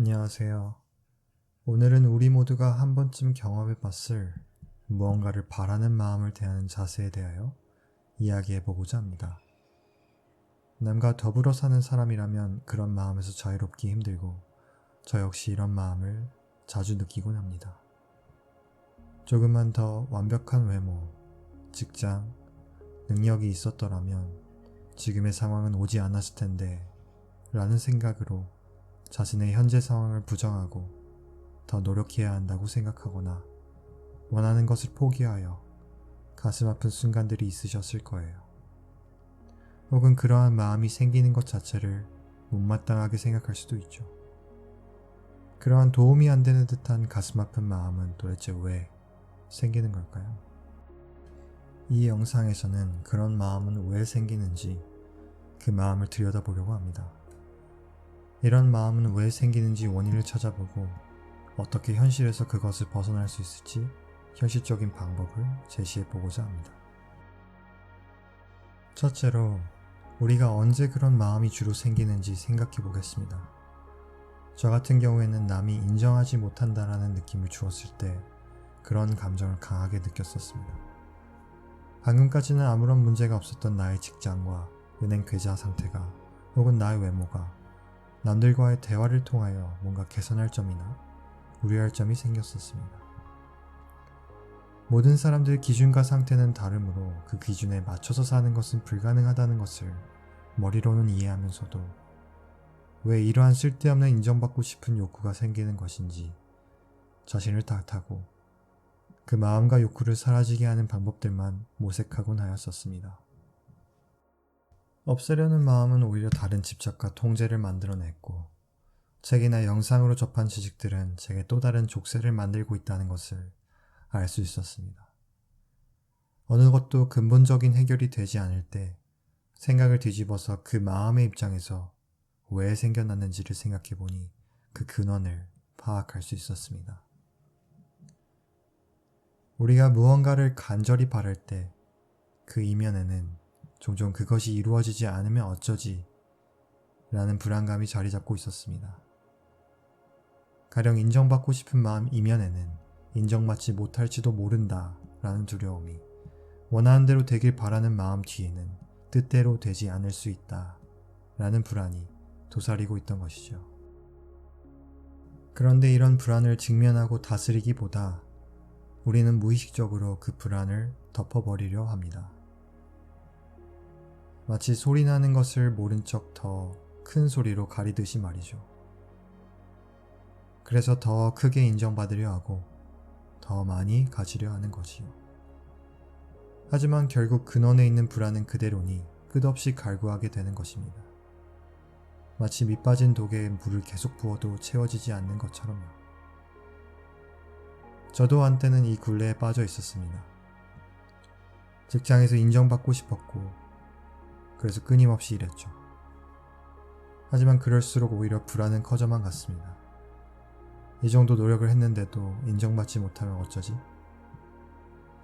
안녕하세요. 오늘은 우리 모두가 한 번쯤 경험해 봤을 무언가를 바라는 마음을 대하는 자세에 대하여 이야기해 보고자 합니다. 남과 더불어 사는 사람이라면 그런 마음에서 자유롭기 힘들고 저 역시 이런 마음을 자주 느끼곤 합니다. 조금만 더 완벽한 외모, 직장, 능력이 있었더라면 지금의 상황은 오지 않았을 텐데 라는 생각으로 자신의 현재 상황을 부정하고 더 노력해야 한다고 생각하거나 원하는 것을 포기하여 가슴 아픈 순간들이 있으셨을 거예요. 혹은 그러한 마음이 생기는 것 자체를 못마땅하게 생각할 수도 있죠. 그러한 도움이 안 되는 듯한 가슴 아픈 마음은 도대체 왜 생기는 걸까요? 이 영상에서는 그런 마음은 왜 생기는지 그 마음을 들여다보려고 합니다. 이런 마음은 왜 생기는지 원인을 찾아보고 어떻게 현실에서 그것을 벗어날 수 있을지 현실적인 방법을 제시해 보고자 합니다. 첫째로 우리가 언제 그런 마음이 주로 생기는지 생각해 보겠습니다. 저 같은 경우에는 남이 인정하지 못한다라는 느낌을 주었을 때 그런 감정을 강하게 느꼈었습니다. 방금까지는 아무런 문제가 없었던 나의 직장과 은행 계좌 상태가 혹은 나의 외모가 남들과의 대화를 통하여 뭔가 개선할 점이나 우려할 점이 생겼었습니다. 모든 사람들의 기준과 상태는 다르므로 그 기준에 맞춰서 사는 것은 불가능하다는 것을 머리로는 이해하면서도 왜 이러한 쓸데없는 인정받고 싶은 욕구가 생기는 것인지 자신을 탓하고 그 마음과 욕구를 사라지게 하는 방법들만 모색하곤 하였었습니다. 없애려는 마음은 오히려 다른 집착과 통제를 만들어냈고 책이나 영상으로 접한 지식들은 제게 또 다른 족쇄를 만들고 있다는 것을 알 수 있었습니다. 어느 것도 근본적인 해결이 되지 않을 때 생각을 뒤집어서 그 마음의 입장에서 왜 생겨났는지를 생각해 보니 그 근원을 파악할 수 있었습니다. 우리가 무언가를 간절히 바랄 때 그 이면에는 종종 그것이 이루어지지 않으면 어쩌지 라는 불안감이 자리 잡고 있었습니다. 가령 인정받고 싶은 마음 이면에는 인정받지 못할지도 모른다 라는 두려움이, 원하는 대로 되길 바라는 마음 뒤에는 뜻대로 되지 않을 수 있다 라는 불안이 도사리고 있던 것이죠. 그런데 이런 불안을 직면하고 다스리기보다 우리는 무의식적으로 그 불안을 덮어버리려 합니다. 마치 소리 나는 것을 모른 척 더 큰 소리로 가리듯이 말이죠. 그래서 더 크게 인정받으려 하고 더 많이 가지려 하는 것이요. 하지만 결국 근원에 있는 불안은 그대로니 끝없이 갈구하게 되는 것입니다. 마치 밑빠진 독에 물을 계속 부어도 채워지지 않는 것처럼요. 저도 한때는 이 굴레에 빠져 있었습니다. 직장에서 인정받고 싶었고 그래서 끊임없이 일했죠. 하지만 그럴수록 오히려 불안은 커져만 갔습니다. 이 정도 노력을 했는데도 인정받지 못하면 어쩌지?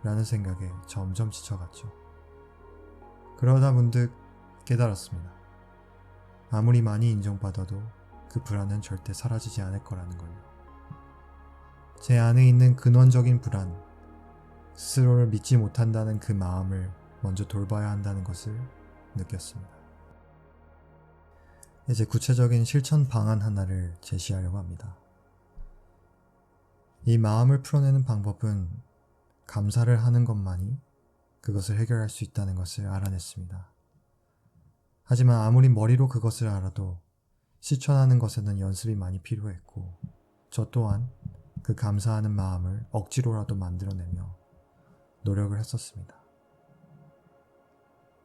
라는 생각에 점점 지쳐갔죠. 그러다 문득 깨달았습니다. 아무리 많이 인정받아도 그 불안은 절대 사라지지 않을 거라는 걸요. 제 안에 있는 근원적인 불안, 스스로를 믿지 못한다는 그 마음을 먼저 돌봐야 한다는 것을 느꼈습니다. 이제 구체적인 실천 방안 하나를 제시하려고 합니다. 이 마음을 풀어내는 방법은 감사를 하는 것만이 그것을 해결할 수 있다는 것을 알아냈습니다. 하지만 아무리 머리로 그것을 알아도 실천하는 것에는 연습이 많이 필요했고 저 또한 그 감사하는 마음을 억지로라도 만들어내며 노력을 했었습니다.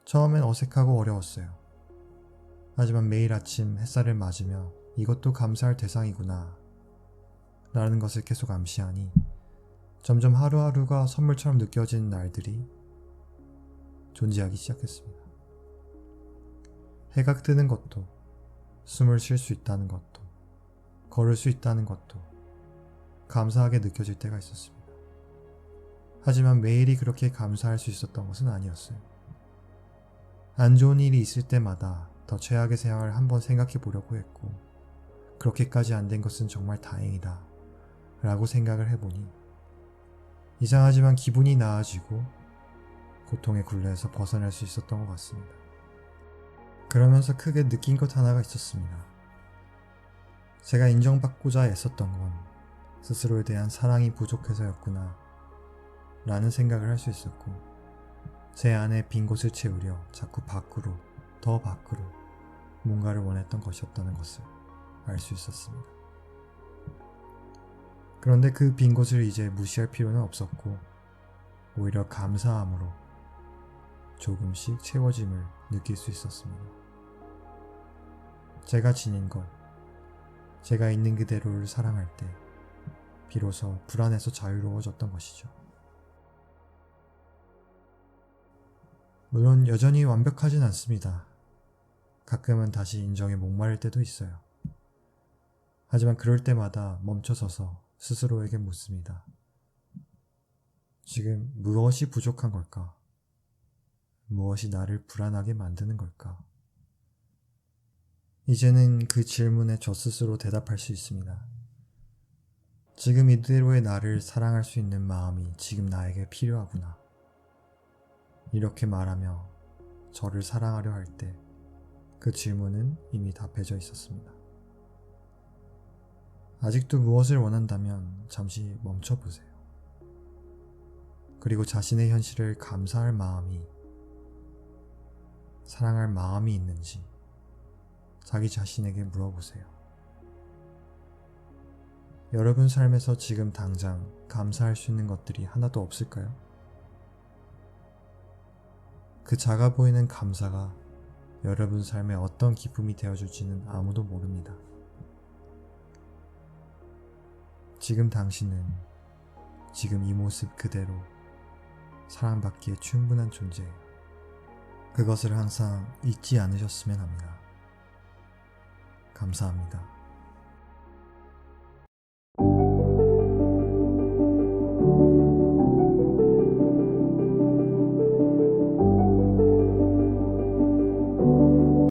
처음엔 어색하고 어려웠어요. 하지만 매일 아침 햇살을 맞으며 이것도 감사할 대상이구나 라는 것을 계속 암시하니 점점 하루하루가 선물처럼 느껴지는 날들이 존재하기 시작했습니다. 해가 뜨는 것도, 숨을 쉴 수 있다는 것도, 걸을 수 있다는 것도 감사하게 느껴질 때가 있었습니다. 하지만 매일이 그렇게 감사할 수 있었던 것은 아니었어요. 안 좋은 일이 있을 때마다 더 최악의 상황을 한번 생각해 보려고 했고 그렇게까지 안 된 것은 정말 다행이다 라고 생각을 해보니 이상하지만 기분이 나아지고 고통의 굴레에서 벗어날 수 있었던 것 같습니다. 그러면서 크게 느낀 것 하나가 있었습니다. 제가 인정받고자 애썼던 건 스스로에 대한 사랑이 부족해서였구나 라는 생각을 할 수 있었고, 제 안에 빈 곳을 채우려 자꾸 밖으로, 더 밖으로 뭔가를 원했던 것이었다는 것을 알 수 있었습니다. 그런데 그 빈 곳을 이제 무시할 필요는 없었고, 오히려 감사함으로 조금씩 채워짐을 느낄 수 있었습니다. 제가 지닌 것, 제가 있는 그대로를 사랑할 때 비로소 불안에서 자유로워졌던 것이죠. 물론 여전히 완벽하진 않습니다. 가끔은 다시 인정에 목마를 때도 있어요. 하지만 그럴 때마다 멈춰서서 스스로에게 묻습니다. 지금 무엇이 부족한 걸까? 무엇이 나를 불안하게 만드는 걸까? 이제는 그 질문에 저 스스로 대답할 수 있습니다. 지금 이대로의 나를 사랑할 수 있는 마음이 지금 나에게 필요하구나. 이렇게 말하며 저를 사랑하려 할 때 그 질문은 이미 답해져 있었습니다. 아직도 무엇을 원한다면 잠시 멈춰보세요. 그리고 자신의 현실을 감사할 마음이, 사랑할 마음이 있는지 자기 자신에게 물어보세요. 여러분 삶에서 지금 당장 감사할 수 있는 것들이 하나도 없을까요? 그 작아 보이는 감사가 여러분 삶에 어떤 기쁨이 되어줄지는 아무도 모릅니다. 지금 당신은 지금 이 모습 그대로 사랑받기에 충분한 존재예요. 그것을 항상 잊지 않으셨으면 합니다. 감사합니다.